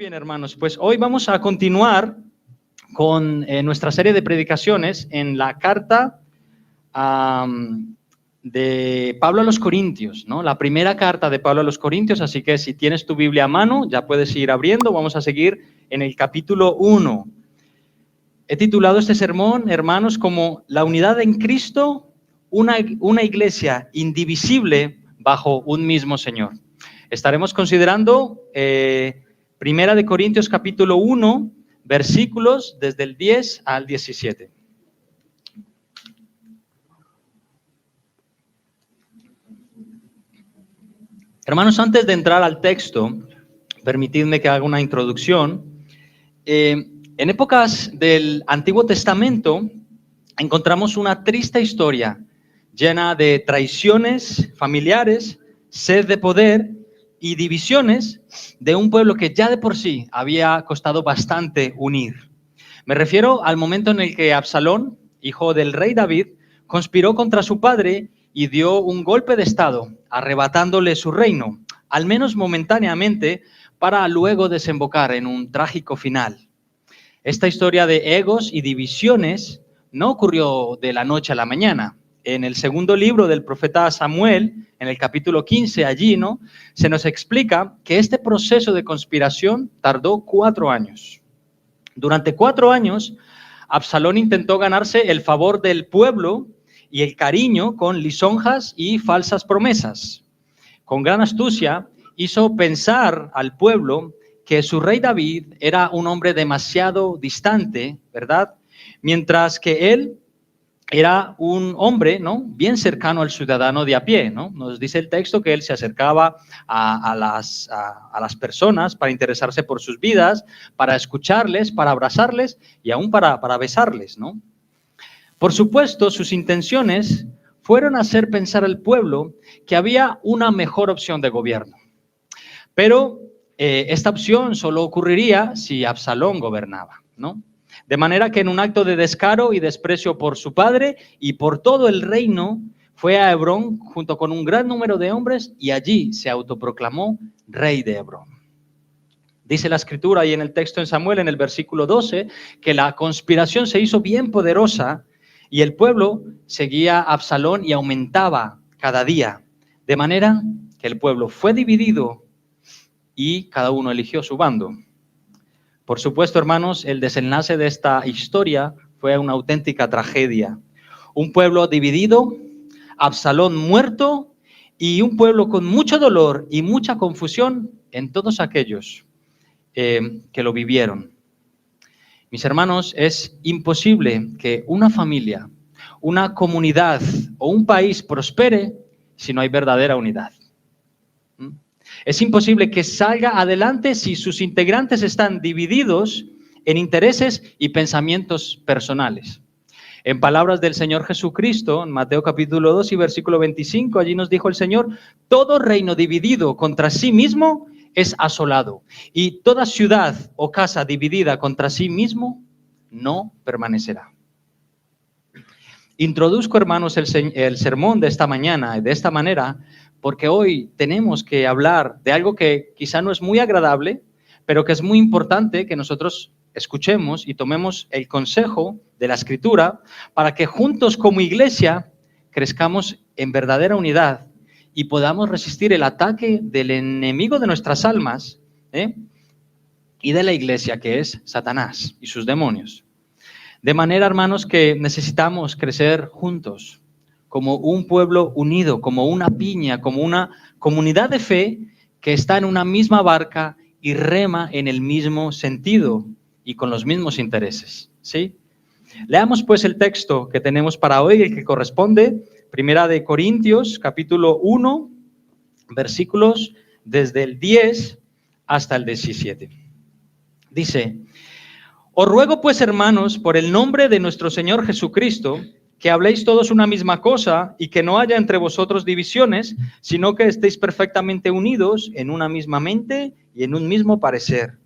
Hermanos, pues hoy vamos a continuar con nuestra serie de predicaciones en la carta de Pablo a los Corintios, ¿no? La primera carta de Pablo a los Corintios, así que si tienes tu Biblia a mano, ya puedes ir abriendo. Vamos a seguir en el capítulo 1. He titulado este sermón, hermanos, como La unidad en Cristo, una iglesia indivisible bajo un mismo Señor. Estaremos considerando Primera de Corintios capítulo 1, versículos desde el 10 al 17. Hermanos, antes de entrar al texto, permitidme que haga una introducción. En épocas del Antiguo Testamento encontramos una triste historia llena de traiciones familiares, sed de poder y divisiones de un pueblo que ya de por sí había costado bastante unir. Me refiero al momento en el que Absalón, hijo del rey David, conspiró contra su padre y dio un golpe de estado, arrebatándole su reino, al menos momentáneamente, para luego desembocar en un trágico final. Esta historia de egos y divisiones no ocurrió de la noche a la mañana. En el segundo libro del profeta Samuel, en el capítulo 15, allí, ¿no?, se nos explica que este proceso de conspiración tardó 4 años. Durante 4 años, Absalón intentó ganarse el favor del pueblo y el cariño con lisonjas y falsas promesas. Con gran astucia, hizo pensar al pueblo que su rey David era un hombre demasiado distante, ¿verdad?, mientras que él era un hombre, ¿no?, bien cercano al ciudadano de a pie, ¿no? Nos dice el texto que él se acercaba a las personas para interesarse por sus vidas, para escucharles, para abrazarles y aún para besarles, ¿no? Por supuesto, sus intenciones fueron hacer pensar al pueblo que había una mejor opción de gobierno. Pero esta opción solo ocurriría si Absalón gobernaba, ¿no? De manera que en un acto de descaro y desprecio por su padre y por todo el reino, fue a Hebrón junto con un gran número de hombres y allí se autoproclamó rey de Hebrón. Dice la escritura ahí en el texto en Samuel, en el versículo 12, que la conspiración se hizo bien poderosa y el pueblo seguía a Absalón y aumentaba cada día. De manera que el pueblo fue dividido y cada uno eligió su bando. Por supuesto, hermanos, el desenlace de esta historia fue una auténtica tragedia. Un pueblo dividido, Absalón muerto y un pueblo con mucho dolor y mucha confusión en todos aquellos que lo vivieron. Mis hermanos, es imposible que una familia, una comunidad o un país prospere si no hay verdadera unidad. Es imposible que salga adelante si sus integrantes están divididos en intereses y pensamientos personales. En palabras del Señor Jesucristo, en Mateo capítulo 2 y versículo 25, allí nos dijo el Señor: todo reino dividido contra sí mismo es asolado, y toda ciudad o casa dividida contra sí mismo no permanecerá. Introduzco, hermanos, el sermón de esta mañana de esta manera, porque hoy tenemos que hablar de algo que quizá no es muy agradable, pero que es muy importante que nosotros escuchemos y tomemos el consejo de la Escritura para que juntos como iglesia crezcamos en verdadera unidad y podamos resistir el ataque del enemigo de nuestras almas y de la iglesia, que es Satanás y sus demonios. De manera, hermanos, que necesitamos crecer juntos, como un pueblo unido, como una piña, como una comunidad de fe que está en una misma barca y rema en el mismo sentido y con los mismos intereses, ¿sí? Leamos pues el texto que tenemos para hoy, el que corresponde, Primera de Corintios, capítulo 1, versículos desde el 10 hasta el 17. Dice: os ruego pues, hermanos, por el nombre de nuestro Señor Jesucristo, que habléis todos una misma cosa y que no haya entre vosotros divisiones, sino que estéis perfectamente unidos en una misma mente y en un mismo parecer.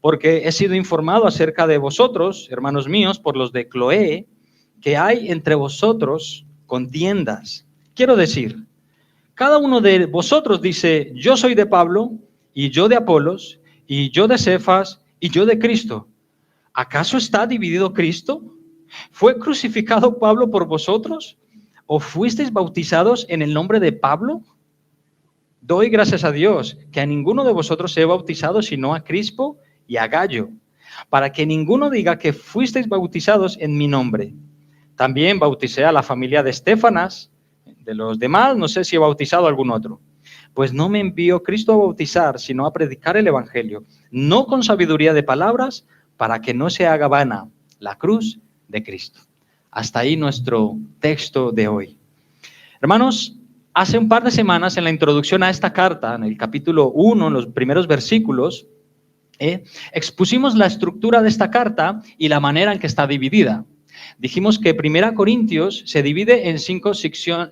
Porque he sido informado acerca de vosotros, hermanos míos, por los de Cloé, que hay entre vosotros contiendas. Quiero decir, cada uno de vosotros dice: yo soy de Pablo, y yo de Apolos, y yo de Cefas, y yo de Cristo. ¿Acaso está dividido Cristo? ¿Fue crucificado Pablo por vosotros? ¿O fuisteis bautizados en el nombre de Pablo? Doy gracias a Dios que a ninguno de vosotros he bautizado sino a Crispo y a Gallo, para que ninguno diga que fuisteis bautizados en mi nombre. También bauticé a la familia de Estéfanas. De los demás no sé si he bautizado a algún otro. Pues no me envió Cristo a bautizar, sino a predicar el evangelio, no con sabiduría de palabras, para que no se haga vana la cruz de Cristo. Hasta ahí nuestro texto de hoy. Hermanos, hace un par de semanas en la introducción a esta carta, en el capítulo 1, en los primeros versículos, expusimos la estructura de esta carta y la manera en que está dividida. Dijimos que 1 Corintios se divide en 5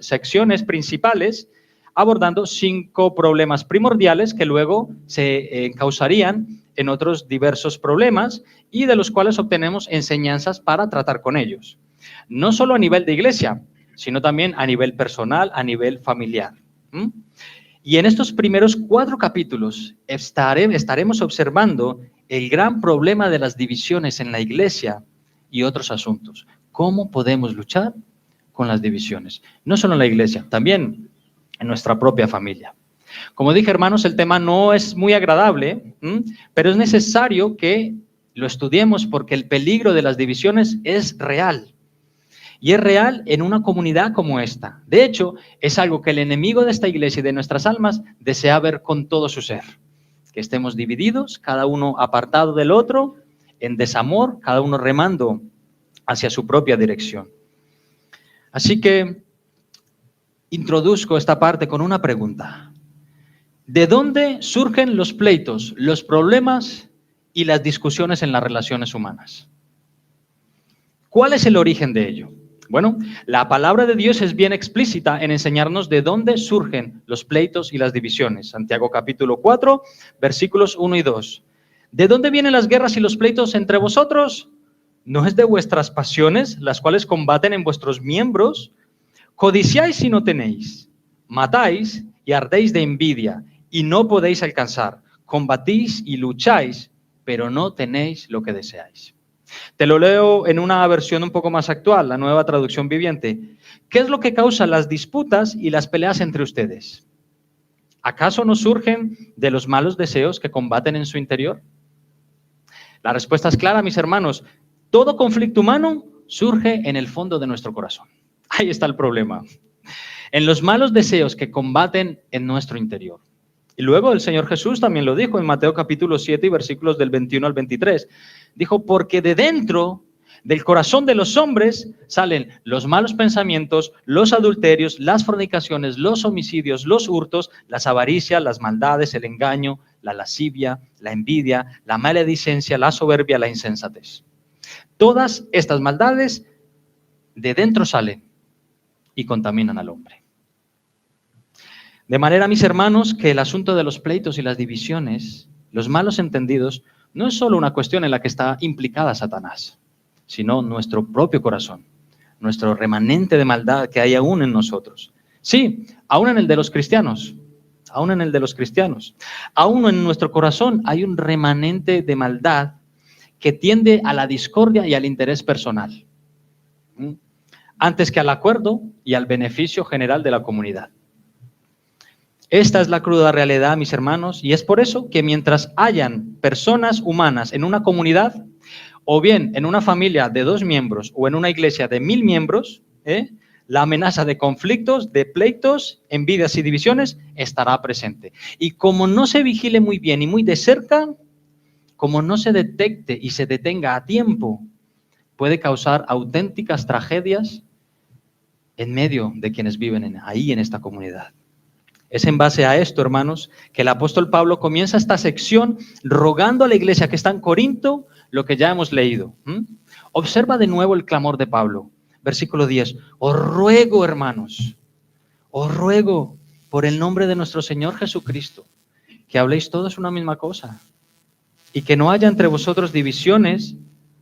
secciones principales, abordando 5 problemas primordiales que luego se causarían en otros diversos problemas y de los cuales obtenemos enseñanzas para tratar con ellos. No solo a nivel de iglesia, sino también a nivel personal, a nivel familiar. Y en estos primeros 4 capítulos estaremos observando el gran problema de las divisiones en la iglesia y otros asuntos. ¿Cómo podemos luchar con las divisiones? No solo en la iglesia, también en nuestra propia familia. Como dije, hermanos, el tema no es muy agradable, pero es necesario que lo estudiemos porque el peligro de las divisiones es real. Y es real en una comunidad como esta. De hecho, es algo que el enemigo de esta iglesia y de nuestras almas desea ver con todo su ser. Que estemos divididos, cada uno apartado del otro, en desamor, cada uno remando hacia su propia dirección. Así que introduzco esta parte con una pregunta. ¿De dónde surgen los pleitos, los problemas y las discusiones en las relaciones humanas? ¿Cuál es el origen de ello? Bueno, la palabra de Dios es bien explícita en enseñarnos de dónde surgen los pleitos y las divisiones. Santiago capítulo 4, versículos 1 y 2. ¿De dónde vienen las guerras y los pleitos entre vosotros? ¿No es de vuestras pasiones, las cuales combaten en vuestros miembros? Codiciáis y no tenéis, matáis y ardéis de envidia, y no podéis alcanzar. Combatís y lucháis, pero no tenéis lo que deseáis. Te lo leo en una versión un poco más actual, la Nueva Traducción Viviente. ¿Qué es lo que causa las disputas y las peleas entre ustedes? ¿Acaso no surgen de los malos deseos que combaten en su interior? La respuesta es clara, mis hermanos. Todo conflicto humano surge en el fondo de nuestro corazón. Ahí está el problema. En los malos deseos que combaten en nuestro interior. Y luego el Señor Jesús también lo dijo en Mateo capítulo 7 y versículos del 21 al 23. Dijo, porque de dentro del corazón de los hombres salen los malos pensamientos, los adulterios, las fornicaciones, los homicidios, los hurtos, las avaricias, las maldades, el engaño, la lascivia, la envidia, la maledicencia, la soberbia, la insensatez. Todas estas maldades de dentro salen y contaminan al hombre. De manera, mis hermanos, que el asunto de los pleitos y las divisiones, los malos entendidos, no es solo una cuestión en la que está implicada Satanás, sino nuestro propio corazón, nuestro remanente de maldad que hay aún en nosotros. Sí, aún en el de los cristianos, aún en el de los cristianos. Aún en nuestro corazón hay un remanente de maldad que tiende a la discordia y al interés personal, antes que al acuerdo y al beneficio general de la comunidad. Esta es la cruda realidad, mis hermanos, y es por eso que mientras hayan personas humanas en una comunidad, o bien en una familia de 2 miembros o en una iglesia de 1000 miembros, la amenaza de conflictos, de pleitos, envidias y divisiones estará presente. Y como no se vigile muy bien y muy de cerca, como no se detecte y se detenga a tiempo, puede causar auténticas tragedias en medio de quienes viven ahí en esta comunidad. Es en base a esto, hermanos, que el apóstol Pablo comienza esta sección rogando a la iglesia que está en Corinto lo que ya hemos leído. Observa de nuevo el clamor de Pablo. Versículo 10. Os ruego, hermanos, os ruego por el nombre de nuestro Señor Jesucristo, que habléis todos una misma cosa y que no haya entre vosotros divisiones,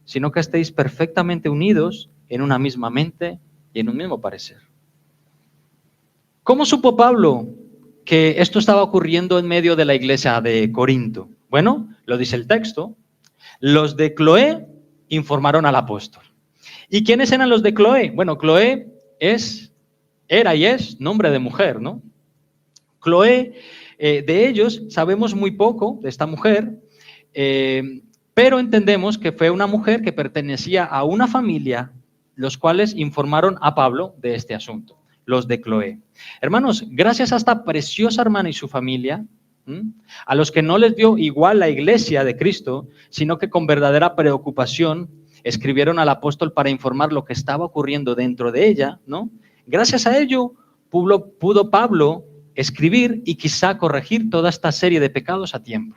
sino que estéis perfectamente unidos en una misma mente y en un mismo parecer. ¿Cómo supo Pablo que esto estaba ocurriendo en medio de la iglesia de Corinto? Bueno, lo dice el texto. Los de Cloé informaron al apóstol. ¿Y quiénes eran los de Cloé? Bueno, Cloé era y es nombre de mujer, ¿no? Cloé, de ellos sabemos muy poco, de esta mujer, pero entendemos que fue una mujer que pertenecía a una familia, los cuales informaron a Pablo de este asunto, los de Cloé. Hermanos, gracias a esta preciosa hermana y su familia, a los que no les dio igual la iglesia de Cristo, sino que con verdadera preocupación escribieron al apóstol para informar lo que estaba ocurriendo dentro de ella, ¿no? Gracias a ello pudo Pablo escribir y quizá corregir toda esta serie de pecados a tiempo.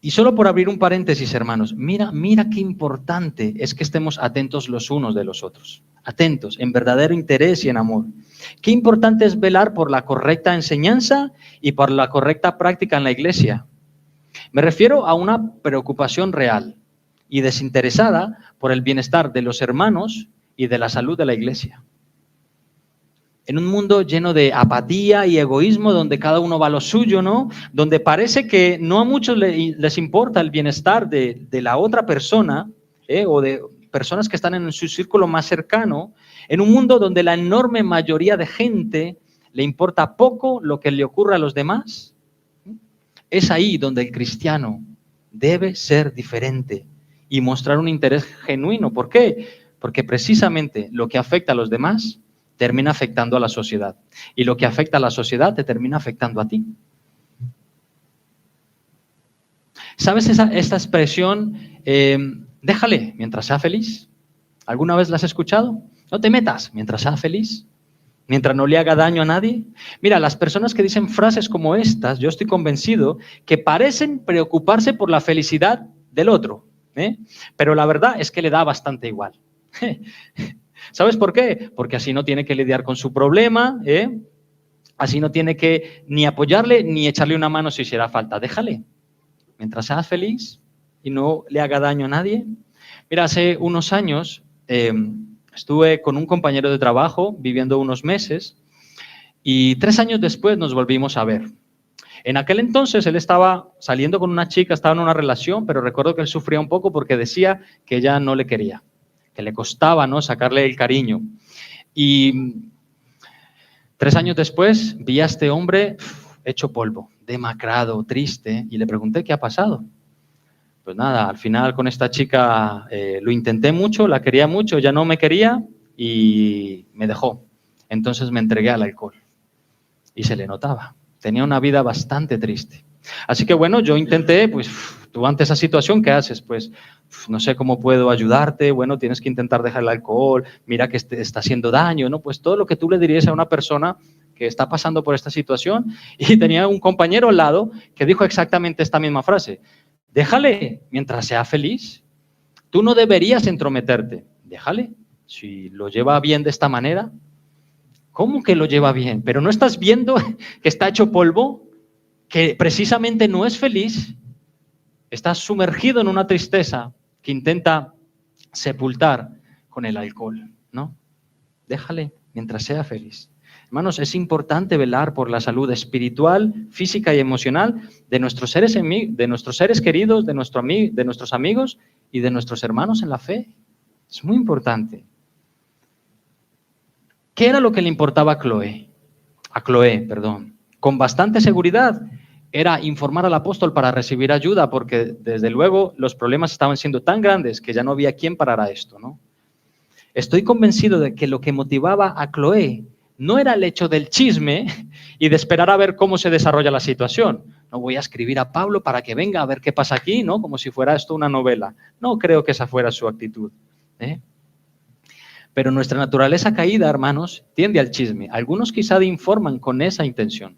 Y solo por abrir un paréntesis, hermanos, mira qué importante es que estemos atentos los unos de los otros, atentos, en verdadero interés y en amor. Qué importante es velar por la correcta enseñanza y por la correcta práctica en la iglesia. Me refiero a una preocupación real y desinteresada por el bienestar de los hermanos y de la salud de la iglesia. En un mundo lleno de apatía y egoísmo, donde cada uno va a lo suyo, ¿no? Donde parece que no a muchos les importa el bienestar de la otra persona, o de personas que están en su círculo más cercano, en un mundo donde la enorme mayoría de gente le importa poco lo que le ocurre a los demás, es ahí donde el cristiano debe ser diferente y mostrar un interés genuino. ¿Por qué? Porque precisamente lo que afecta a los demás termina afectando a la sociedad. Y lo que afecta a la sociedad te termina afectando a ti. ¿Sabes esta expresión? Déjale mientras sea feliz. ¿Alguna vez la has escuchado? No te metas mientras sea feliz. Mientras no le haga daño a nadie. Mira, las personas que dicen frases como estas, yo estoy convencido que parecen preocuparse por la felicidad del otro. Pero la verdad es que le da bastante igual. ¿Sabes por qué? Porque así no tiene que lidiar con su problema, así no tiene que ni apoyarle ni echarle una mano si hiciera falta. Déjale, mientras seas feliz y no le haga daño a nadie. Mira, hace unos años estuve con un compañero de trabajo viviendo unos meses y 3 años después nos volvimos a ver. En aquel entonces él estaba saliendo con una chica, estaba en una relación, pero recuerdo que él sufría un poco porque decía que ella no le quería, que le costaba, ¿no?, sacarle el cariño. Y 3 años después vi a este hombre hecho polvo, demacrado, triste, y le pregunté qué ha pasado. Pues nada, al final con esta chica lo intenté mucho, la quería mucho, ya no me quería y me dejó. Entonces me entregué al alcohol y se le notaba. Tenía una vida bastante triste. Así que bueno, yo intenté, pues tú ante esa situación, ¿qué haces? Pues no sé cómo puedo ayudarte, bueno, tienes que intentar dejar el alcohol, mira que te está haciendo daño, ¿no? Pues todo lo que tú le dirías a una persona que está pasando por esta situación. Y tenía un compañero al lado que dijo exactamente esta misma frase: déjale mientras sea feliz, tú no deberías entrometerte, déjale, si lo lleva bien de esta manera. ¿Cómo que lo lleva bien? ¿Pero no estás viendo que está hecho polvo? Que precisamente no es feliz, está sumergido en una tristeza que intenta sepultar con el alcohol, ¿no? Déjale mientras sea feliz. Hermanos, es importante velar por la salud espiritual, física y emocional de nuestros seres queridos, de nuestros amigos y de nuestros hermanos en la fe. Es muy importante. ¿Qué era lo que le importaba a Cloé? Con bastante seguridad era informar al apóstol para recibir ayuda, porque desde luego los problemas estaban siendo tan grandes que ya no había quien parara esto, ¿no? Estoy convencido de que lo que motivaba a Cloé no era el hecho del chisme y de esperar a ver cómo se desarrolla la situación. No voy a escribir a Pablo para que venga a ver qué pasa aquí, ¿no? Como si fuera esto una novela. No creo que esa fuera su actitud, ¿eh? Pero nuestra naturaleza caída, hermanos, tiende al chisme. Algunos quizá informan con esa intención.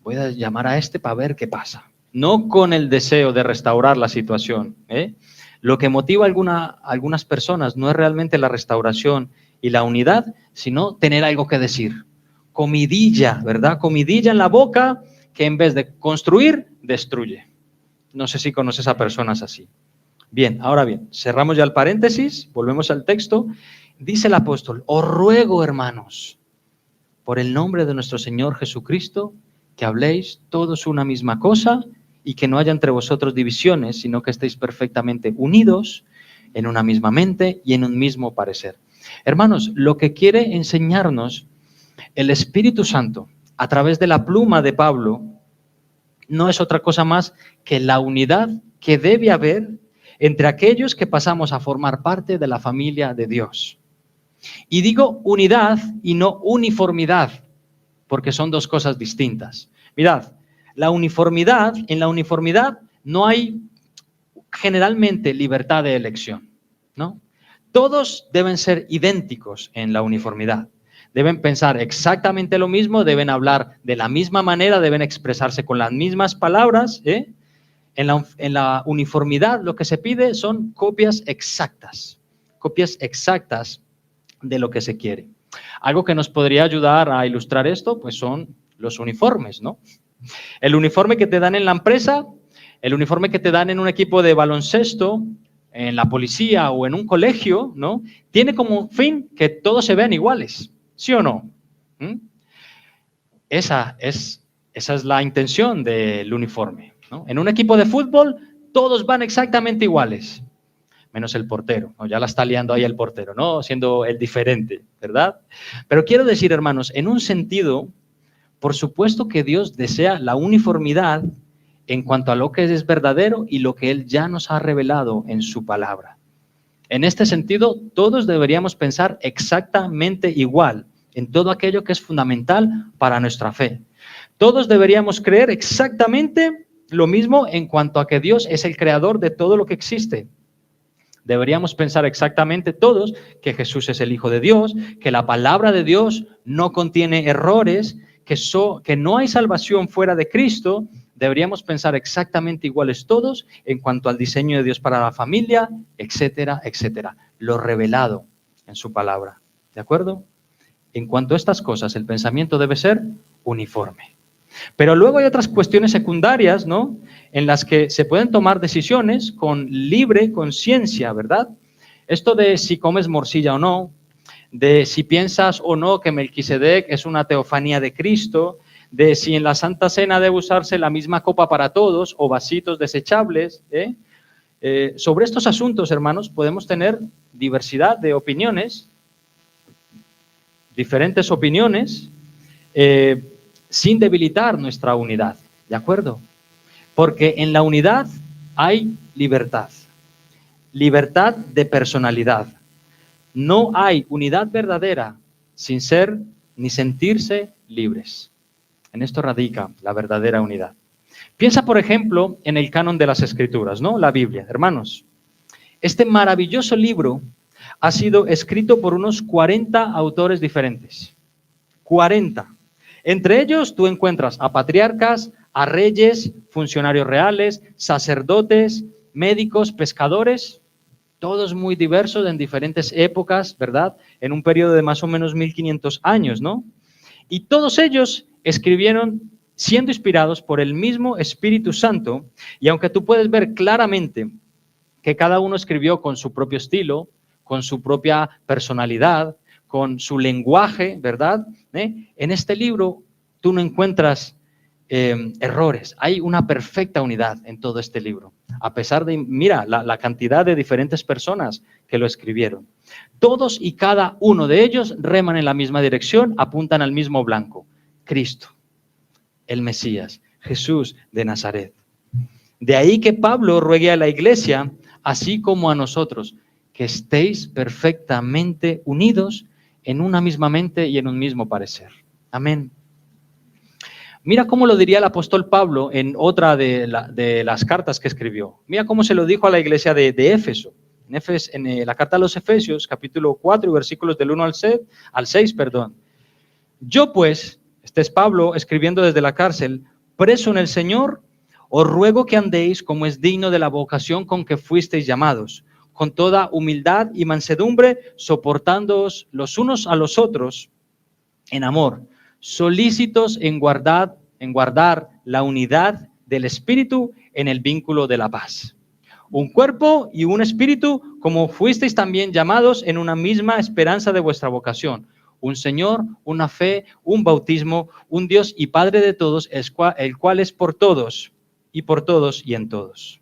Voy a llamar a este para ver qué pasa. No con el deseo de restaurar la situación, ¿eh? Lo que motiva a algunas personas no es realmente la restauración y la unidad, sino tener algo que decir. Comidilla, ¿verdad? Comidilla en la boca que en vez de construir, destruye. No sé si conoces a personas así. Bien, ahora bien, cerramos ya el paréntesis, volvemos al texto. Dice el apóstol, os ruego, hermanos, por el nombre de nuestro Señor Jesucristo, que habléis todos una misma cosa y que no haya entre vosotros divisiones, sino que estéis perfectamente unidos en una misma mente y en un mismo parecer. Hermanos, lo que quiere enseñarnos el Espíritu Santo a través de la pluma de Pablo no es otra cosa más que la unidad que debe haber entre aquellos que pasamos a formar parte de la familia de Dios. Y digo unidad y no uniformidad, porque son dos cosas distintas. Mirad, en la uniformidad no hay generalmente libertad de elección, ¿no? Todos deben ser idénticos en la uniformidad. Deben pensar exactamente lo mismo, deben hablar de la misma manera, deben expresarse con las mismas palabras, ¿eh? En la uniformidad lo que se pide son copias exactas de lo que se quiere. Algo que nos podría ayudar a ilustrar esto, pues son los uniformes, ¿no? El uniforme que te dan en la empresa, el uniforme que te dan en un equipo de baloncesto, en la policía o en un colegio, ¿no? Tiene como fin que todos se vean iguales, ¿sí o no? Esa es la intención del uniforme, ¿no? En un equipo de fútbol todos van exactamente iguales, menos el portero, ¿no? Ya la está liando ahí el portero, ¿no? Siendo el diferente, ¿verdad? Pero quiero decir, hermanos, en un sentido, por supuesto que Dios desea la uniformidad en cuanto a lo que es verdadero y lo que Él ya nos ha revelado en su palabra. En este sentido, todos deberíamos pensar exactamente igual en todo aquello que es fundamental para nuestra fe. Todos deberíamos creer exactamente lo mismo en cuanto a que Dios es el creador de todo lo que existe. Deberíamos pensar exactamente todos que Jesús es el Hijo de Dios, que la palabra de Dios no contiene errores, que no hay salvación fuera de Cristo. Deberíamos pensar exactamente iguales todos en cuanto al diseño de Dios para la familia, etcétera, etcétera. Lo revelado en su palabra. ¿De acuerdo? En cuanto a estas cosas, el pensamiento debe ser uniforme. Pero luego hay otras cuestiones secundarias, ¿no? En las que se pueden tomar decisiones con libre conciencia, ¿verdad? Esto de si comes morcilla o no, de si piensas o no que Melquisedec es una teofanía de Cristo, de si en la Santa Cena debe usarse la misma copa para todos o vasitos desechables, ¿eh? Sobre estos asuntos, hermanos, podemos tener diversidad de opiniones, diferentes opiniones, sin debilitar nuestra unidad, ¿de acuerdo? Porque en la unidad hay libertad de personalidad. No hay unidad verdadera sin ser ni sentirse libres. En esto radica la verdadera unidad. Piensa, por ejemplo, en el canon de las Escrituras, ¿no? La Biblia, hermanos. Este maravilloso libro ha sido escrito por unos 40 autores diferentes. 40. Entre ellos tú encuentras a patriarcas, a reyes, funcionarios reales, sacerdotes, médicos, pescadores, todos muy diversos en diferentes épocas, ¿verdad? En un periodo de más o menos 1500 años, ¿no? Y todos ellos escribieron siendo inspirados por el mismo Espíritu Santo, y aunque tú puedes ver claramente que cada uno escribió con su propio estilo, con su propia personalidad, con su lenguaje, ¿verdad? En este libro tú no encuentras errores. Hay una perfecta unidad en todo este libro. A pesar de, mira, la cantidad de diferentes personas que lo escribieron. Todos y cada uno de ellos reman en la misma dirección, apuntan al mismo blanco. Cristo, el Mesías, Jesús de Nazaret. De ahí que Pablo ruegue a la iglesia, así como a nosotros, que estéis perfectamente unidos en una misma mente y en un mismo parecer. Amén. Mira cómo lo diría el apóstol Pablo en otra de las cartas que escribió. Mira cómo se lo dijo a la iglesia de Éfeso. En la carta a los Efesios, capítulo 4, versículos del 1 al 6, perdón. Yo pues, este es Pablo escribiendo desde la cárcel, preso en el Señor, os ruego que andéis como es digno de la vocación con que fuisteis llamados, con toda humildad y mansedumbre, soportándoos los unos a los otros en amor, solícitos en guardar la unidad del Espíritu en el vínculo de la paz. Un cuerpo y un espíritu, como fuisteis también llamados en una misma esperanza de vuestra vocación. Un Señor, una fe, un bautismo, un Dios y Padre de todos, el cual es por todos y en todos.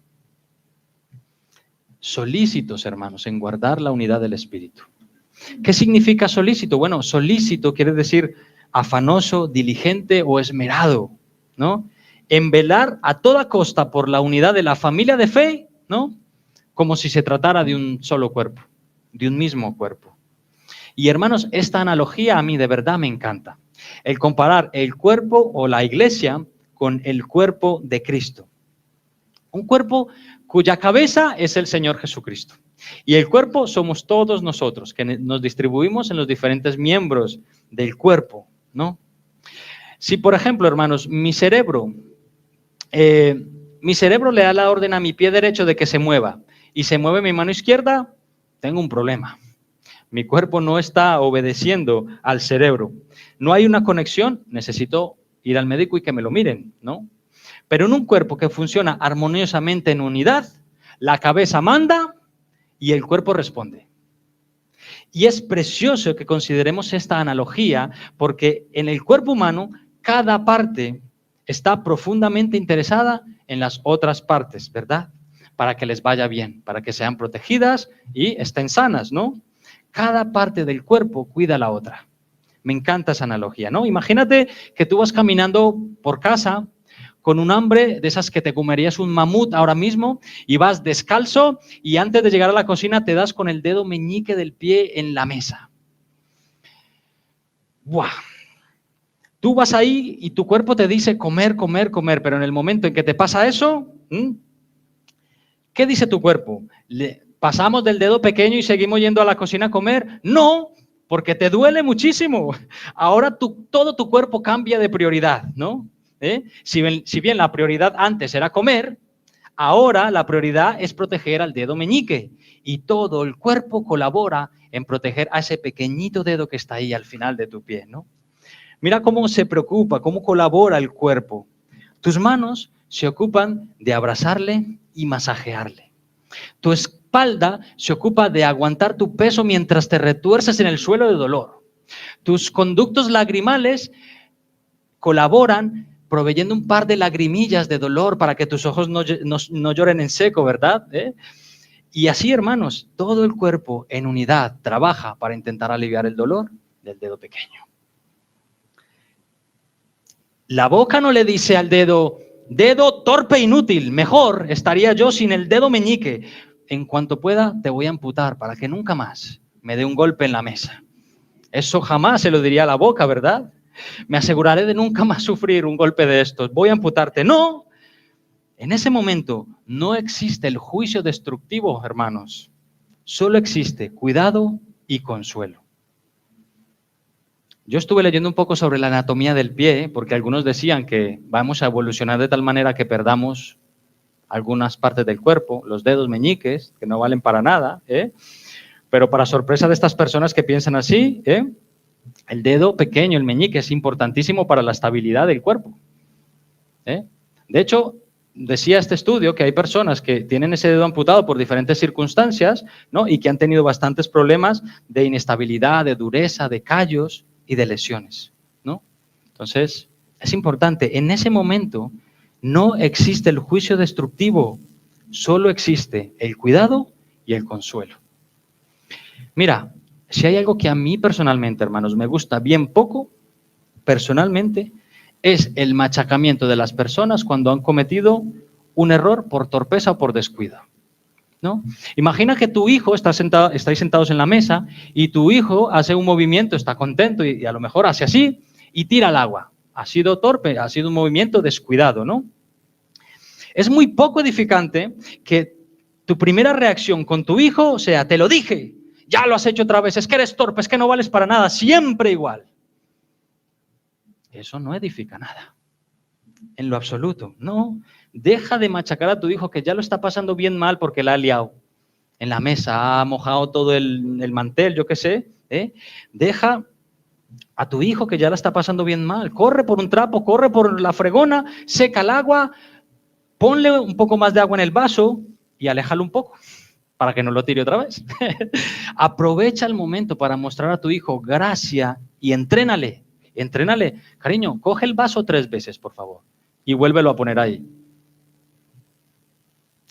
Solícitos, hermanos, en guardar la unidad del Espíritu. ¿Qué significa solícito? Bueno, solícito quiere decir afanoso, diligente o esmerado, ¿no? En velar a toda costa por la unidad de la familia de fe, ¿no? Como si se tratara de un solo cuerpo, de un mismo cuerpo. Y hermanos, esta analogía a mí de verdad me encanta. El comparar el cuerpo o la iglesia con el cuerpo de Cristo. Un cuerpo cuya cabeza es el Señor Jesucristo. Y el cuerpo somos todos nosotros, que nos distribuimos en los diferentes miembros del cuerpo, ¿no? Si, por ejemplo, hermanos, mi cerebro le da la orden a mi pie derecho de que se mueva y se mueve mi mano izquierda, tengo un problema. Mi cuerpo no está obedeciendo al cerebro. No hay una conexión, necesito ir al médico y que me lo miren, ¿no? Pero en un cuerpo que funciona armoniosamente en unidad, la cabeza manda y el cuerpo responde. Y es precioso que consideremos esta analogía porque en el cuerpo humano cada parte está profundamente interesada en las otras partes, ¿verdad? Para que les vaya bien, para que sean protegidas y estén sanas, ¿no? Cada parte del cuerpo cuida a la otra. Me encanta esa analogía, ¿no? Imagínate que tú vas caminando por casa con un hambre de esas que te comerías un mamut ahora mismo y vas descalzo y antes de llegar a la cocina te das con el dedo meñique del pie en la mesa. ¡Buah! Tú vas ahí y tu cuerpo te dice comer, comer, comer, pero en el momento en que te pasa eso, ¿qué dice tu cuerpo? ¿Pasamos del dedo pequeño y seguimos yendo a la cocina a comer? No, porque te duele muchísimo. Ahora todo tu cuerpo cambia de prioridad, ¿no? Si bien la prioridad antes era comer, ahora la prioridad es proteger al dedo meñique y todo el cuerpo colabora en proteger a ese pequeñito dedo que está ahí al final de tu pie, ¿no? Mira cómo se preocupa, cómo colabora el cuerpo. Tus manos se ocupan de abrazarle y masajearle. Tu espalda se ocupa de aguantar tu peso mientras te retuerces en el suelo de dolor. Tus conductos lagrimales colaboran proveyendo un par de lagrimillas de dolor para que tus ojos no lloren en seco, ¿verdad? Y así, hermanos, todo el cuerpo en unidad trabaja para intentar aliviar el dolor del dedo pequeño. La boca no le dice al dedo, dedo torpe inútil, mejor estaría yo sin el dedo meñique. En cuanto pueda, te voy a amputar para que nunca más me dé un golpe en la mesa. Eso jamás se lo diría a la boca, ¿verdad? Me aseguraré de nunca más sufrir un golpe de estos. Voy a amputarte. No. En ese momento no existe el juicio destructivo, hermanos. Solo existe cuidado y consuelo. Yo estuve leyendo un poco sobre la anatomía del pie, porque algunos decían que vamos a evolucionar de tal manera que perdamos algunas partes del cuerpo, los dedos meñiques, que no valen para nada, pero para sorpresa de estas personas que piensan así, el dedo pequeño, el meñique, es importantísimo para la estabilidad del cuerpo. De hecho, decía este estudio que hay personas que tienen ese dedo amputado por diferentes circunstancias, ¿no? Y que han tenido bastantes problemas de inestabilidad, de dureza, de callos y de lesiones, ¿no? Entonces, es importante, en ese momento no existe el juicio destructivo, solo existe el cuidado y el consuelo. Mira, si hay algo que a mí personalmente, hermanos, me gusta bien poco, personalmente, es el machacamiento de las personas cuando han cometido un error por torpeza o por descuido, ¿no? Imagina que tu hijo, estáis sentados en la mesa y tu hijo hace un movimiento, está contento y a lo mejor hace así y tira al agua ha sido torpe, ha sido un movimiento descuidado, ¿no? Es muy poco edificante que tu primera reacción con tu hijo sea, te lo dije, ya lo has hecho otra vez, es que eres torpe, es que no vales para nada, siempre igual. Eso no edifica nada, en lo absoluto. No, deja de machacar a tu hijo que ya lo está pasando bien mal porque la ha liado en la mesa, ha mojado todo el mantel, yo qué sé. Deja a tu hijo que ya la está pasando bien mal, corre por un trapo, corre por la fregona, seca el agua, ponle un poco más de agua en el vaso y aléjalo un poco para que no lo tire otra vez. Aprovecha el momento para mostrar a tu hijo gracia y entrénale. Entrénale. Cariño, coge el vaso 3 veces, por favor, y vuélvelo a poner ahí.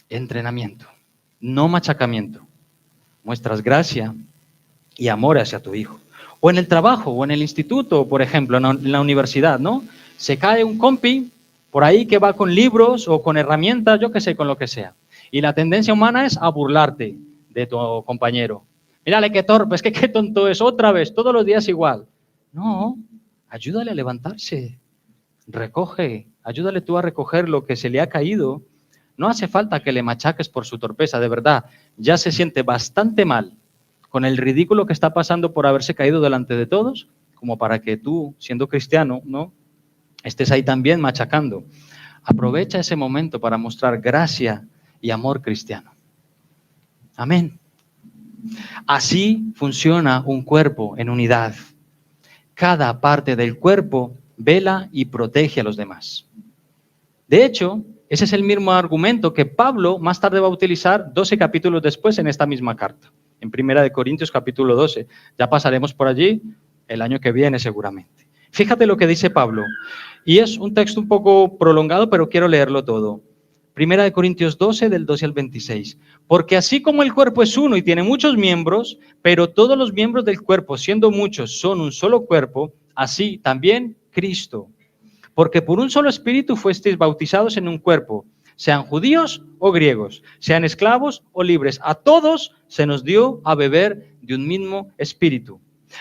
Entrenamiento, no machacamiento. Muestras gracia y amor hacia tu hijo. O en el trabajo, o en el instituto, por ejemplo, en la universidad, ¿no? Se cae un compi por ahí que va con libros o con herramientas, yo qué sé, con lo que sea. Y la tendencia humana es a burlarte de tu compañero. Mírale qué torpe, es que qué tonto es, otra vez, todos los días igual. No, ayúdale a levantarse, recoge, ayúdale tú a recoger lo que se le ha caído. No hace falta que le machaques por su torpeza, de verdad. Ya se siente bastante mal con el ridículo que está pasando por haberse caído delante de todos, como para que tú, siendo cristiano, ¿no?, estés ahí también machacando. Aprovecha ese momento para mostrar gracia y amor cristiano. Amén. Así funciona un cuerpo en unidad. Cada parte del cuerpo vela y protege a los demás. De hecho, ese es el mismo argumento que Pablo más tarde va a utilizar 12 capítulos después en esta misma carta, en 1 Corintios capítulo 12. Ya pasaremos por allí el año que viene seguramente. Fíjate lo que dice Pablo, y es un texto un poco prolongado, pero quiero leerlo todo. 1 Corintios 12, del 12 al 26. Porque así como el cuerpo es uno y tiene muchos miembros, pero todos los miembros del cuerpo, siendo muchos, son un solo cuerpo, así también Cristo. Porque por un solo espíritu fuisteis bautizados en un cuerpo, sean judíos o griegos, sean esclavos o libres. A todos se nos dio a beber de un mismo espíritu.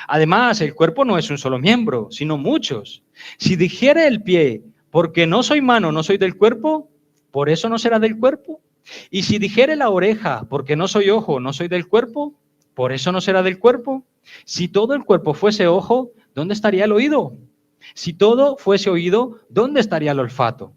Además, el cuerpo no es un solo miembro, sino muchos. Si dijere el pie, porque no soy mano, no soy del cuerpo, ¿por eso no será del cuerpo? Y si dijere la oreja, porque no soy ojo, no soy del cuerpo, ¿por eso no será del cuerpo? Si todo el cuerpo fuese ojo, ¿dónde estaría el oído? Si todo fuese oído, ¿dónde estaría el olfato?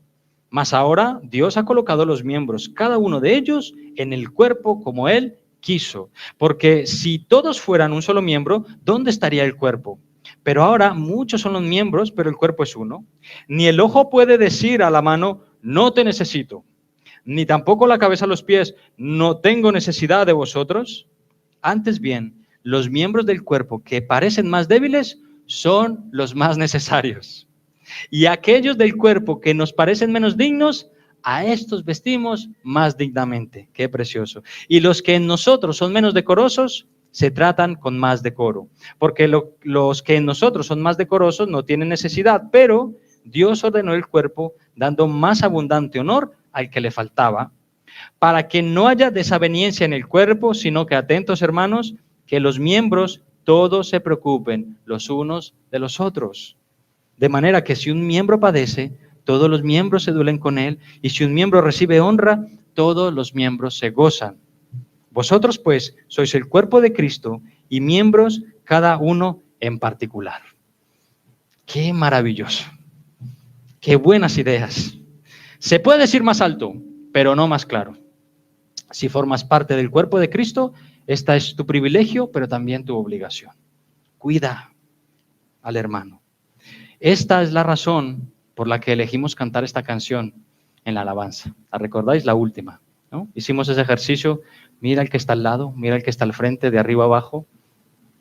Mas ahora Dios ha colocado los miembros, cada uno de ellos, en el cuerpo como Él quiso. Porque si todos fueran un solo miembro, ¿dónde estaría el cuerpo? Pero ahora muchos son los miembros, pero el cuerpo es uno. Ni el ojo puede decir a la mano, no te necesito. Ni tampoco la cabeza a los pies, no tengo necesidad de vosotros. Antes bien, los miembros del cuerpo que parecen más débiles son los más necesarios. Y aquellos del cuerpo que nos parecen menos dignos, a estos vestimos más dignamente. Qué precioso. Y los que en nosotros son menos decorosos, se tratan con más decoro. Porque los que en nosotros son más decorosos no tienen necesidad, pero Dios ordenó el cuerpo dando más abundante honor al que le faltaba, para que no haya desaveniencia en el cuerpo, sino que, atentos hermanos, que los miembros todos se preocupen los unos de los otros. De manera que si un miembro padece, todos los miembros se duelen con él, y si un miembro recibe honra, todos los miembros se gozan. Vosotros, pues, sois el cuerpo de Cristo y miembros cada uno en particular. ¡Qué maravilloso! ¡Qué buenas ideas! Se puede decir más alto, pero no más claro. Si formas parte del cuerpo de Cristo, esta es tu privilegio, pero también tu obligación. Cuida al hermano. Esta es la razón por la que elegimos cantar esta canción en la alabanza. ¿La recordáis? La última, ¿no? Hicimos ese ejercicio. Mira el que está al lado, mira el que está al frente, de arriba abajo.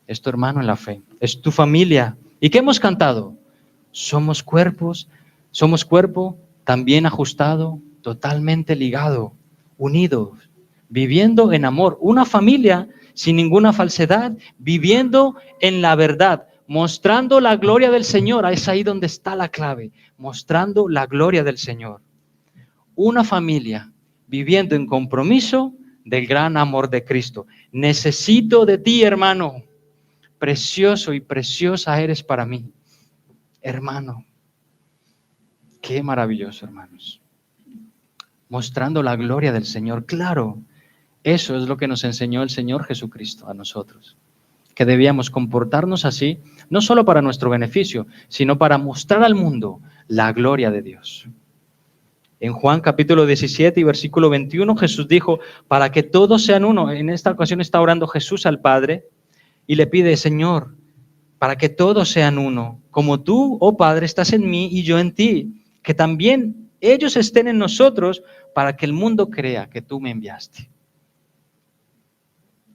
Es tu hermano en la fe, es tu familia. ¿Y qué hemos cantado? Somos cuerpos, somos cuerpo también ajustado, totalmente ligado, unidos, viviendo en amor. Una familia sin ninguna falsedad, viviendo en la verdad, mostrando la gloria del Señor. Es ahí donde está la clave, mostrando la gloria del Señor. Una familia viviendo en compromiso del gran amor de Cristo. Necesito de ti, hermano. Precioso y preciosa eres para mí, hermano. Qué maravilloso, hermanos. Mostrando la gloria del Señor. Claro, eso es lo que nos enseñó el Señor Jesucristo a nosotros. Que debíamos comportarnos así, no solo para nuestro beneficio, sino para mostrar al mundo la gloria de Dios. En Juan capítulo 17 y versículo 21, Jesús dijo, para que todos sean uno. En esta ocasión está orando Jesús al Padre y le pide, Señor, para que todos sean uno, como tú, oh Padre, estás en mí y yo en ti, que también ellos estén en nosotros para que el mundo crea que tú me enviaste.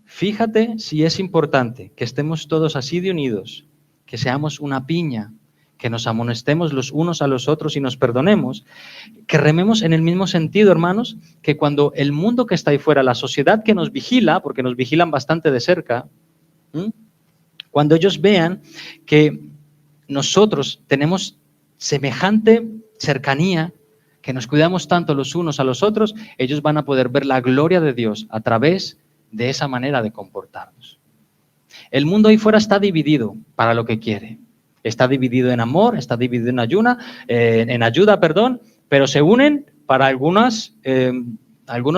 Fíjate si es importante que estemos todos así de unidos, que seamos una piña, que nos amonestemos los unos a los otros y nos perdonemos, que rememos en el mismo sentido, hermanos, que cuando el mundo que está ahí fuera, la sociedad que nos vigila, porque nos vigilan bastante de cerca, cuando ellos vean que nosotros tenemos semejante cercanía, que nos cuidamos tanto los unos a los otros, ellos van a poder ver la gloria de Dios a través de esa manera de comportarnos. El mundo ahí fuera está dividido para lo que quiere. Está dividido en amor, está dividido en ayuda, pero se unen para algunos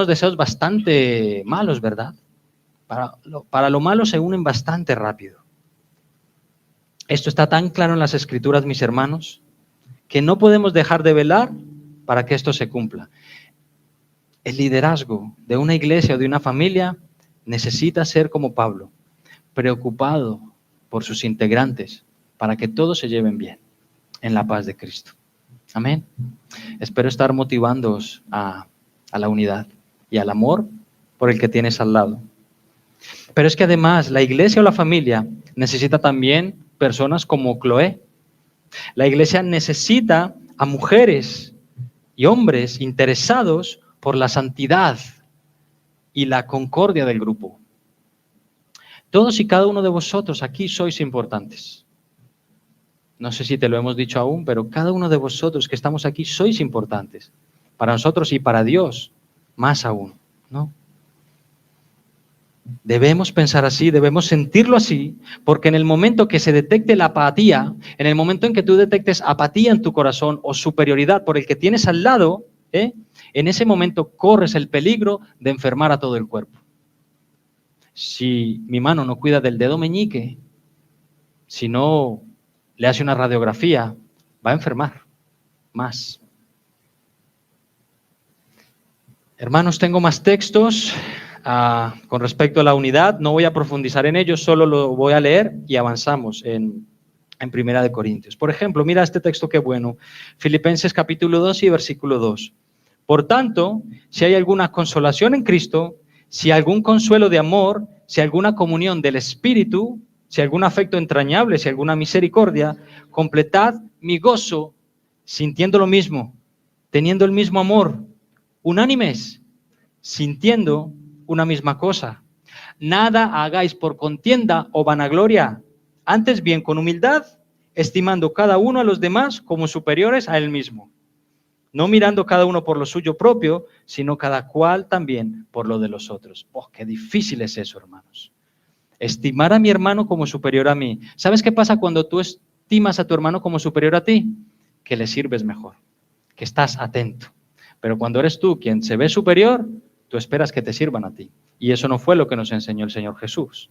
deseos bastante malos, ¿verdad? Para lo malo se unen bastante rápido. Esto está tan claro en las Escrituras, mis hermanos, que no podemos dejar de velar para que esto se cumpla. El liderazgo de una iglesia o de una familia necesita ser como Pablo, preocupado por sus integrantes, para que todos se lleven bien en la paz de Cristo. Amén. Espero estar motivándoos a la unidad y al amor por el que tienes al lado. Pero es que además la iglesia o la familia necesita también personas como Chloé. La iglesia necesita a mujeres y hombres interesados por la santidad y la concordia del grupo. Todos y cada uno de vosotros aquí sois importantes. No sé si te lo hemos dicho aún, pero cada uno de vosotros que estamos aquí sois importantes. Para nosotros y para Dios, más aún, ¿no? Debemos pensar así, debemos sentirlo así, porque en el momento que se detecte la apatía, en el momento en que tú detectes apatía en tu corazón o superioridad por el que tienes al lado, en ese momento corres el peligro de enfermar a todo el cuerpo. Si mi mano no cuida del dedo meñique, si no le hace una radiografía, va a enfermar más. Hermanos, tengo más textos con respecto a la unidad. No voy a profundizar en ellos, solo lo voy a leer y avanzamos en Primera de Corintios. Por ejemplo, mira este texto qué bueno. Filipenses capítulo 2 y versículo 2. Por tanto, si hay alguna consolación en Cristo, si algún consuelo de amor, si alguna comunión del Espíritu, si algún afecto entrañable, si alguna misericordia, completad mi gozo sintiendo lo mismo, teniendo el mismo amor, unánimes, sintiendo una misma cosa. Nada hagáis por contienda o vanagloria, antes bien con humildad, estimando cada uno a los demás como superiores a él mismo, no mirando cada uno por lo suyo propio, sino cada cual también por lo de los otros. ¡Oh, qué difícil es eso, hermanos! Estimar a mi hermano como superior a mí. ¿Sabes qué pasa cuando tú estimas a tu hermano como superior a ti? Que le sirves mejor, que estás atento. Pero cuando eres tú quien se ve superior, tú esperas que te sirvan a ti. Y eso no fue lo que nos enseñó el Señor Jesús.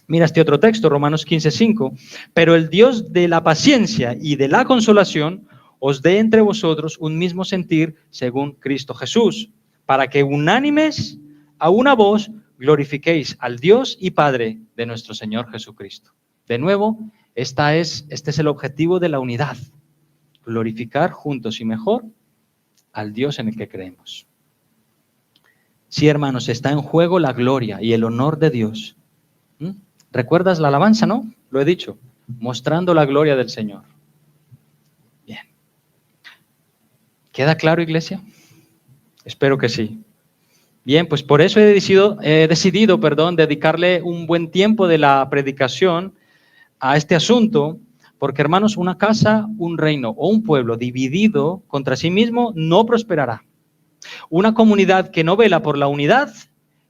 Mira este otro texto, Romanos 15:5. Pero el Dios de la paciencia y de la consolación os dé entre vosotros un mismo sentir según Cristo Jesús, para que unánimes a una voz glorifiquéis al Dios y Padre de nuestro Señor Jesucristo. De nuevo, este es el objetivo de la unidad, glorificar juntos y mejor al Dios en el que creemos. Sí, hermanos, está en juego la gloria y el honor de Dios. ¿Recuerdas la alabanza, no? Lo he dicho, mostrando la gloria del Señor. Bien. ¿Queda claro, iglesia? Espero que sí. Bien, pues por eso he decidido, dedicarle un buen tiempo de la predicación a este asunto, porque, hermanos, una casa, un reino o un pueblo dividido contra sí mismo no prosperará. Una comunidad que no vela por la unidad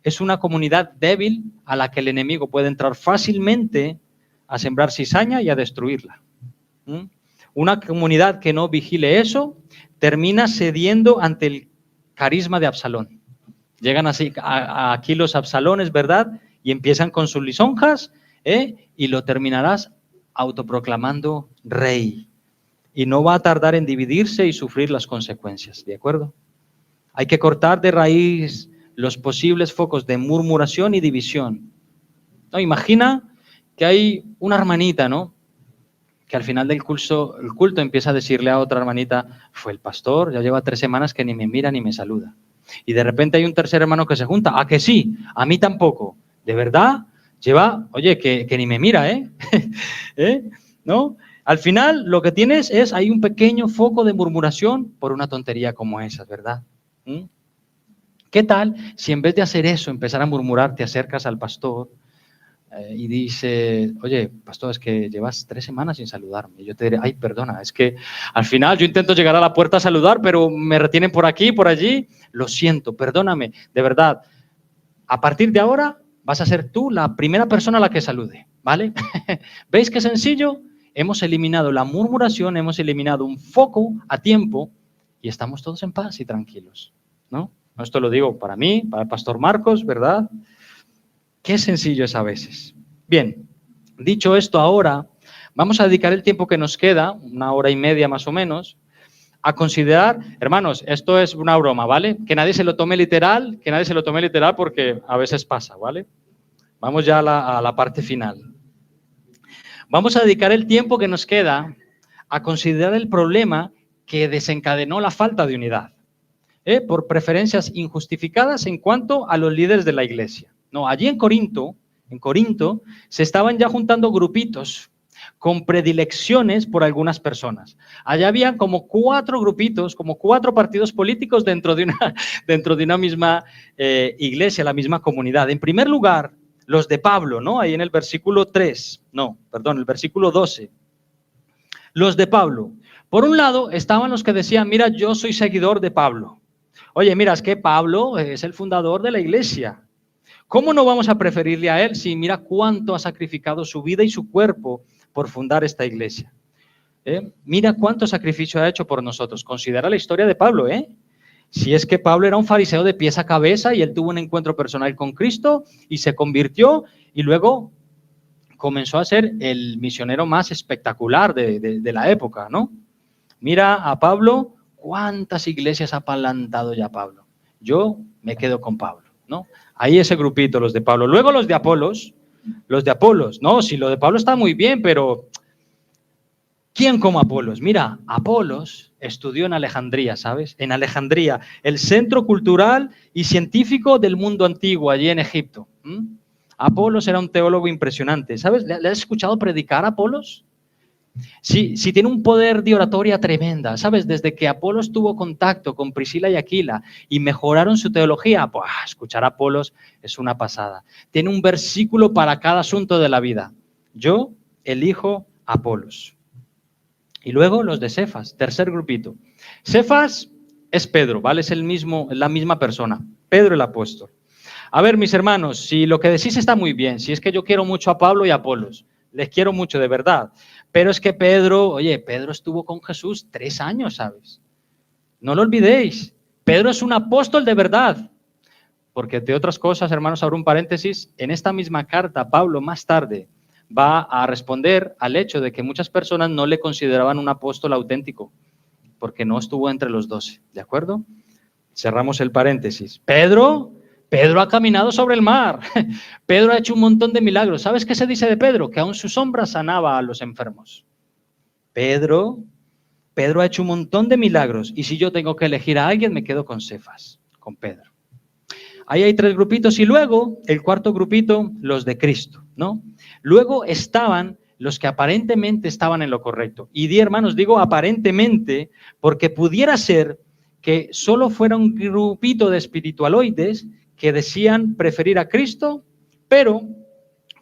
es una comunidad débil a la que el enemigo puede entrar fácilmente a sembrar cizaña y a destruirla. Una comunidad que no vigile eso termina cediendo ante el carisma de Absalón. Llegan así aquí los Absalones, ¿verdad? Y empiezan con sus lisonjas, y lo terminarás autoproclamando rey. Y no va a tardar en dividirse y sufrir las consecuencias, ¿de acuerdo? Hay que cortar de raíz los posibles focos de murmuración y división. ¿No? Imagina que hay una hermanita, ¿no? Que al final del culto empieza a decirle a otra hermanita, fue el pastor, ya lleva 3 semanas que ni me mira ni me saluda. Y de repente hay un tercer hermano que se junta, ¿a que sí? A mí tampoco. ¿De verdad? Lleva, oye, que ni me mira, ¿eh? ¿No? Al final lo que tienes es, hay un pequeño foco de murmuración por una tontería como esa, ¿verdad? ¿Mm? ¿Qué tal si en vez de hacer eso, empezar a murmurar, te acercas al pastor y dice, oye, pastor, es que llevas 3 semanas sin saludarme? Y yo te diré, ay, perdona, es que al final yo intento llegar a la puerta a saludar, pero me retienen por aquí, por allí. Lo siento, perdóname, de verdad. A partir de ahora vas a ser tú la primera persona a la que salude, ¿vale? ¿Veis qué sencillo? Hemos eliminado la murmuración, hemos eliminado un foco a tiempo y estamos todos en paz y tranquilos, ¿no? Esto lo digo para mí, para el pastor Marcos, ¿verdad? Qué sencillo es a veces. Bien, dicho esto ahora, vamos a dedicar el tiempo que nos queda, 1 hora y media más o menos, a considerar, hermanos, esto es una broma, ¿vale? Que nadie se lo tome literal, porque a veces pasa, ¿vale? Vamos ya a la parte final. Vamos a dedicar el tiempo que nos queda a considerar el problema que desencadenó la falta de unidad, por preferencias injustificadas en cuanto a los líderes de la iglesia. No, allí en Corinto se estaban ya juntando grupitos con predilecciones por algunas personas. Allá había como 4 grupitos, como 4 partidos políticos dentro de una misma iglesia, la misma comunidad. En primer lugar, los de Pablo, ¿no? Ahí en el versículo 12. Los de Pablo. Por un lado, estaban los que decían, mira, yo soy seguidor de Pablo. Oye, mira, es que Pablo es el fundador de la iglesia. ¿Cómo no vamos a preferirle a él si mira cuánto ha sacrificado su vida y su cuerpo por fundar esta iglesia? Mira cuánto sacrificio ha hecho por nosotros. Considera la historia de Pablo, Si es que Pablo era un fariseo de pies a cabeza y él tuvo un encuentro personal con Cristo y se convirtió y luego comenzó a ser el misionero más espectacular de la época, ¿no? Mira a Pablo, cuántas iglesias ha plantado ya Pablo. Yo me quedo con Pablo, ¿no? Ahí ese grupito, los de Pablo. Luego los de Apolos, no, si lo de Pablo está muy bien, pero ¿quién como Apolos? Mira, Apolos estudió en Alejandría, ¿sabes? En Alejandría, el centro cultural y científico del mundo antiguo, allí en Egipto. Apolos era un teólogo impresionante, ¿sabes? ¿Le has escuchado predicar a Apolos? Sí, tiene un poder de oratoria tremenda, ¿sabes? Desde que Apolos tuvo contacto con Priscila y Aquila y mejoraron su teología, pues, escuchar a Apolos es una pasada. Tiene un versículo para cada asunto de la vida. Yo elijo a Apolos. Y luego los de Cefas, tercer grupito. Cefas es Pedro, ¿vale? Es la misma persona, Pedro el apóstol. A ver, mis hermanos, si lo que decís está muy bien, si es que yo quiero mucho a Pablo y a Apolos, les quiero mucho, de verdad. Pero es que Pedro estuvo con Jesús 3 años, ¿sabes? No lo olvidéis. Pedro es un apóstol de verdad. Porque de otras cosas, hermanos, abro un paréntesis, en esta misma carta, Pablo más tarde va a responder al hecho de que muchas personas no le consideraban un apóstol auténtico, porque no estuvo entre los 12, ¿de acuerdo? Cerramos el paréntesis. Pedro ha caminado sobre el mar. Pedro ha hecho un montón de milagros. ¿Sabes qué se dice de Pedro? Que aún su sombra sanaba a los enfermos. Pedro ha hecho un montón de milagros. Y si yo tengo que elegir a alguien, me quedo con Cefas, con Pedro. Ahí hay 3 grupitos. Y luego, el cuarto grupito, los de Cristo, ¿no? Luego estaban los que aparentemente estaban en lo correcto. Y hermanos, digo aparentemente, porque pudiera ser que solo fuera un grupito de espiritualoides que decían preferir a Cristo, pero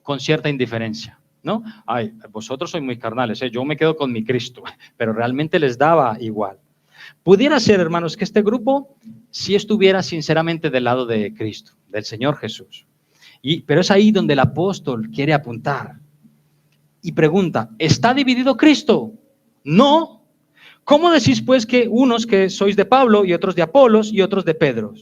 con cierta indiferencia, ¿no? Ay, vosotros sois muy carnales, yo me quedo con mi Cristo, pero realmente les daba igual. Pudiera ser, hermanos, que este grupo sí estuviera sinceramente del lado de Cristo, del Señor Jesús. Pero es ahí donde el apóstol quiere apuntar y pregunta, ¿está dividido Cristo? No. ¿Cómo decís pues que unos que sois de Pablo y otros de Apolos y otros de Pedro?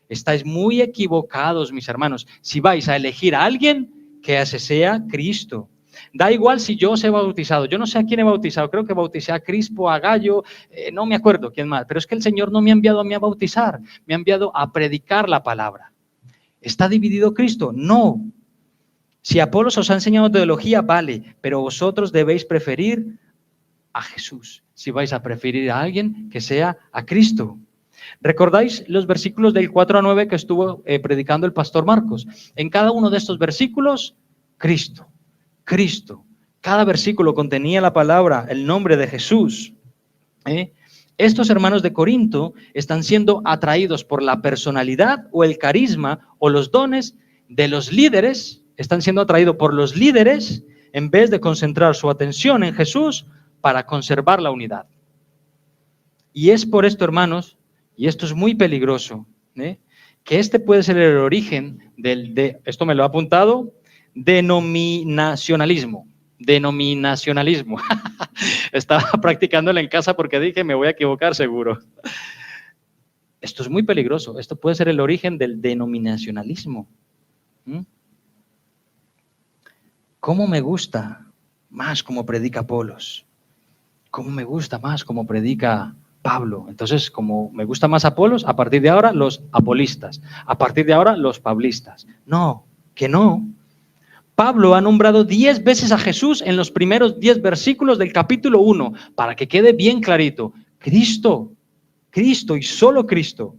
Estáis muy equivocados, mis hermanos. Si vais a elegir a alguien, que ese sea Cristo. Da igual si yo os he bautizado. Yo no sé a quién he bautizado. Creo que bauticé a Crispo, a Gallo, no me acuerdo quién más. Pero es que el Señor no me ha enviado a mí a bautizar. Me ha enviado a predicar la palabra. ¿Está dividido Cristo? No. Si Apolos os ha enseñado teología, vale. Pero vosotros debéis preferir a Jesús. Si vais a preferir a alguien, que sea a Cristo. ¿Recordáis los versículos del 4 a 9 que estuvo predicando el pastor Marcos? En cada uno de estos versículos, Cristo, Cristo. Cada versículo contenía la palabra, el nombre de Jesús. Estos hermanos de Corinto están siendo atraídos por la personalidad o el carisma o los dones de los líderes, están siendo atraídos por los líderes en vez de concentrar su atención en Jesús para conservar la unidad. Y es por esto, hermanos, y esto es muy peligroso, que este puede ser el origen esto me lo ha apuntado, denominacionalismo. Denominacionalismo. Estaba practicándolo en casa porque dije, me voy a equivocar seguro. Esto es muy peligroso. Esto puede ser el origen del denominacionalismo. ¿Cómo me gusta más como predica Apolos? ¿Cómo me gusta más como predica Pablo? Entonces, como me gusta más Apolos, a partir de ahora los apolistas, a partir de ahora los pablistas. No, que no. Pablo ha nombrado 10 veces a Jesús en los primeros 10 versículos del capítulo 1, para que quede bien clarito. Cristo, Cristo y solo Cristo.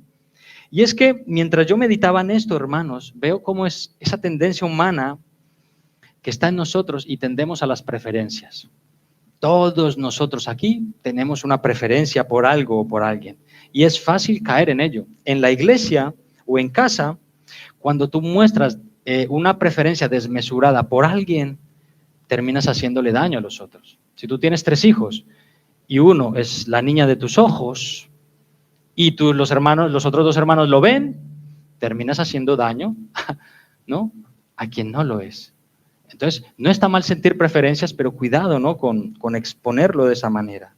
Y es que mientras yo meditaba en esto, hermanos, veo cómo es esa tendencia humana que está en nosotros y tendemos a las preferencias. Todos nosotros aquí tenemos una preferencia por algo o por alguien. Y es fácil caer en ello. En la iglesia o en casa, cuando tú muestras una preferencia desmesurada por alguien, terminas haciéndole daño a los otros. Si tú tienes 3 hijos y uno es la niña de tus ojos y los otros 2 hermanos lo ven, terminas haciendo daño, ¿no?, a quien no lo es. Entonces, no está mal sentir preferencias, pero cuidado, ¿no?, con exponerlo de esa manera.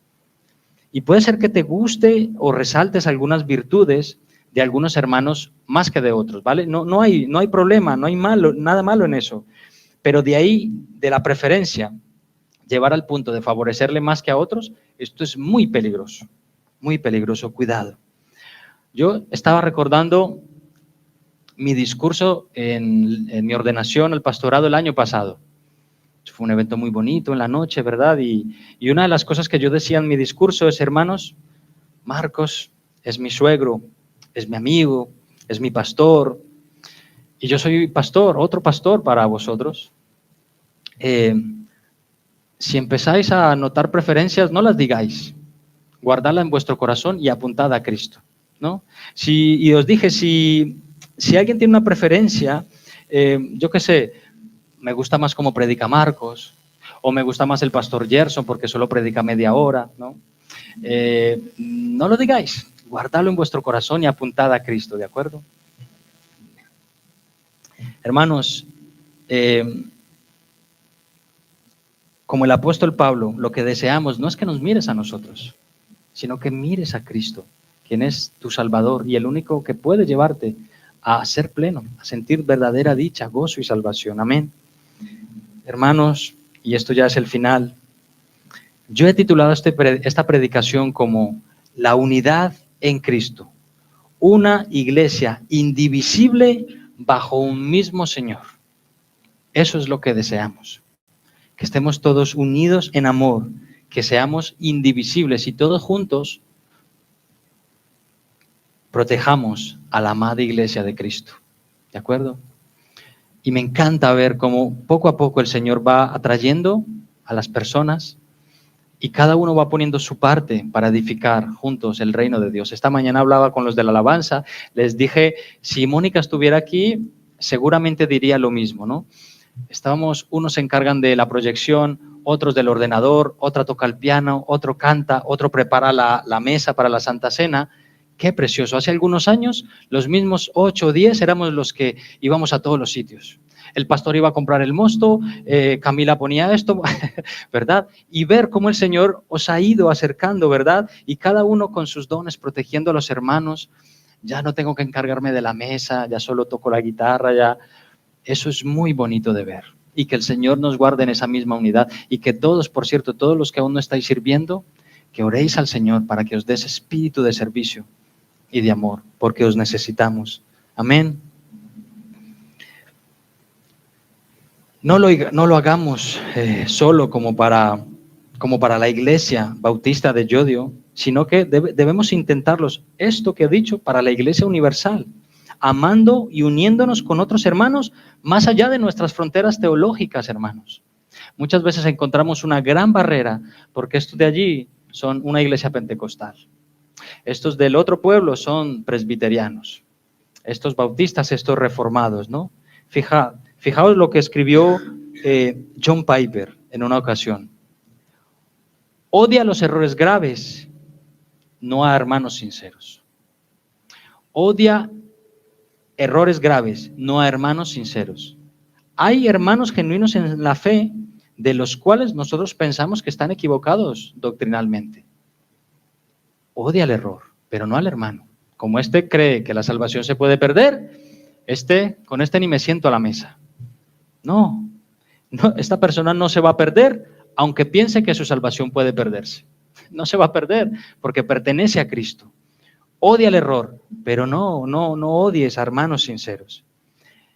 Y puede ser que te guste o resaltes algunas virtudes de algunos hermanos más que de otros, ¿vale? No hay problema, no hay nada malo en eso. Pero de ahí, de la preferencia, llevar al punto de favorecerle más que a otros, esto es muy peligroso, cuidado. Yo estaba recordando mi discurso en mi ordenación al pastorado el año pasado. Fue un evento muy bonito en la noche, ¿verdad? Y una de las cosas que yo decía en mi discurso es, hermanos, Marcos es mi suegro, es mi amigo, es mi pastor, y yo soy pastor, otro pastor para vosotros. Si empezáis a notar preferencias, no las digáis, guardadla en vuestro corazón y apuntad a Cristo, ¿no? Y os dije, si alguien tiene una preferencia, yo qué sé, me gusta más cómo predica Marcos, o me gusta más el pastor Gerson porque solo predica media hora, ¿no? No lo digáis, guardadlo en vuestro corazón y apuntad a Cristo, ¿de acuerdo? Hermanos, como el apóstol Pablo, lo que deseamos no es que nos mires a nosotros, sino que mires a Cristo, quien es tu Salvador y el único que puede llevarte a ser pleno, a sentir verdadera dicha, gozo y salvación. Amén. Hermanos, y esto ya es el final, yo he titulado esta predicación como La unidad en Cristo, una iglesia indivisible bajo un mismo Señor. Eso es lo que deseamos, que estemos todos unidos en amor, que seamos indivisibles y todos juntos protejamos a la amada iglesia de Cristo, ¿de acuerdo? Y me encanta ver cómo poco a poco el Señor va atrayendo a las personas y cada uno va poniendo su parte para edificar juntos el reino de Dios. Esta mañana hablaba con los de la alabanza, les dije, si Mónica estuviera aquí, seguramente diría lo mismo, ¿no? Unos se encargan de la proyección, otros del ordenador, otro toca el piano, otro canta, otro prepara la mesa para la Santa Cena. Qué precioso. Hace algunos años, los mismos 8 o 10 éramos los que íbamos a todos los sitios. el pastor iba a comprar el mosto, Camila ponía esto, ¿verdad? Y ver cómo el Señor os ha ido acercando, ¿verdad? Y cada uno con sus dones protegiendo a los hermanos. Ya no tengo que encargarme de la mesa, ya solo toco la guitarra, ya. Eso es muy bonito de ver. Y que el Señor nos guarde en esa misma unidad. Y que todos, por cierto, todos los que aún no estáis sirviendo, que oréis al Señor para que os dé ese espíritu de servicio y de amor, porque os necesitamos. Amén. No lo hagamos solo como para la iglesia bautista de Yodio, sino que debemos intentarlos, esto que he dicho, para la iglesia universal, amando y uniéndonos con otros hermanos más allá de nuestras fronteras teológicas, hermanos. Muchas veces encontramos una gran barrera porque estos de allí son una iglesia pentecostal. Estos del otro pueblo son presbiterianos. Estos bautistas, estos reformados, ¿no? Fijaos lo que escribió John Piper en una ocasión. Odia los errores graves, no a hermanos sinceros. Odia errores graves, no a hermanos sinceros. Hay hermanos genuinos en la fe de los cuales nosotros pensamos que están equivocados doctrinalmente. Odia el error, pero no al hermano. Como este cree que la salvación se puede perder, con este ni me siento a la mesa. No, esta persona no se va a perder, aunque piense que su salvación puede perderse. No se va a perder porque pertenece a Cristo. Odia el error, pero no odies a hermanos sinceros.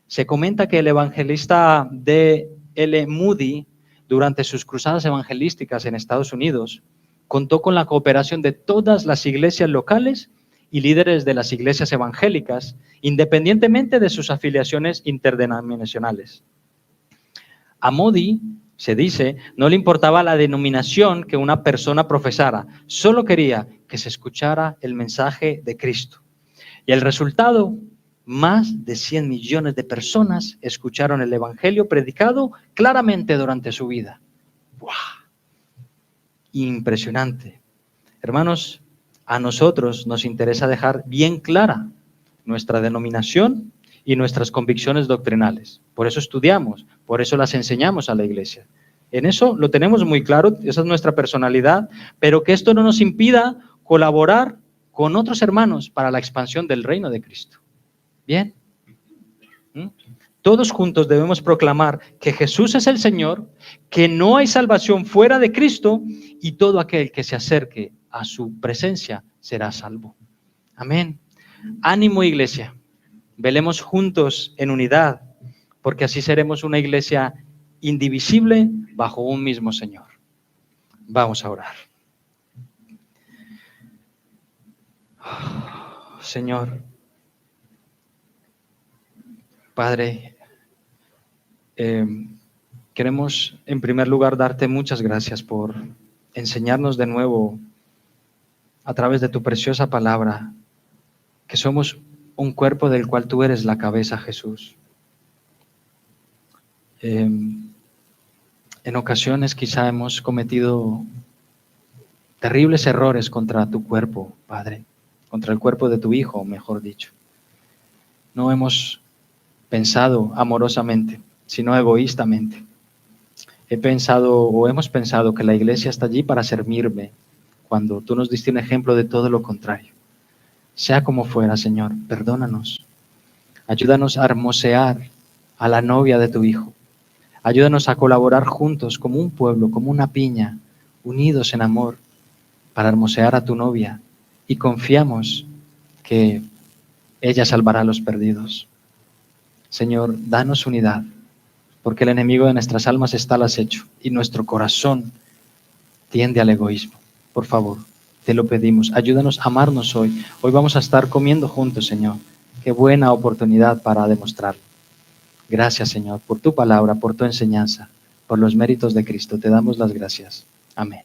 Se comenta que el evangelista D.L. Moody, durante sus cruzadas evangelísticas en Estados Unidos, contó con la cooperación de todas las iglesias locales y líderes de las iglesias evangélicas, independientemente de sus afiliaciones interdenominacionales. A Moody, se dice, no le importaba la denominación que una persona profesara, solo quería que se escuchara el mensaje de Cristo. Y el resultado, más de 100 millones de personas escucharon el evangelio predicado claramente durante su vida. ¡Wow! Impresionante. Hermanos, a nosotros nos interesa dejar bien clara nuestra denominación y nuestras convicciones doctrinales. Por eso estudiamos, por eso las enseñamos a la iglesia. En eso lo tenemos muy claro, esa es nuestra personalidad, pero que esto no nos impida colaborar con otros hermanos para la expansión del reino de Cristo. ¿Bien? Todos juntos debemos proclamar que Jesús es el Señor, que no hay salvación fuera de Cristo y todo aquel que se acerque a su presencia será salvo. Amén. Ánimo, iglesia. Velemos juntos en unidad, porque así seremos una iglesia indivisible bajo un mismo Señor. Vamos a orar. Señor, Padre, queremos en primer lugar darte muchas gracias por enseñarnos de nuevo a través de tu preciosa palabra que somos un cuerpo del cual tú eres la cabeza, Jesús. En ocasiones quizá hemos cometido terribles errores contra tu cuerpo, Padre, contra el cuerpo de tu Hijo, mejor dicho. No hemos pensado amorosamente, sino egoístamente. Hemos pensado que la iglesia está allí para servirme, cuando tú nos diste un ejemplo de todo lo contrario. Sea como fuera, Señor, perdónanos. Ayúdanos a hermosear a la novia de tu Hijo. Ayúdanos a colaborar juntos como un pueblo, como una piña, unidos en amor, para hermosear a tu novia. Y confiamos que ella salvará a los perdidos. Señor, danos unidad, porque el enemigo de nuestras almas está al acecho y nuestro corazón tiende al egoísmo. Por favor, te lo pedimos. Ayúdanos a amarnos hoy. Hoy vamos a estar comiendo juntos, Señor. Qué buena oportunidad para demostrarlo. Gracias, Señor, por tu palabra, por tu enseñanza, por los méritos de Cristo. Te damos las gracias. Amén.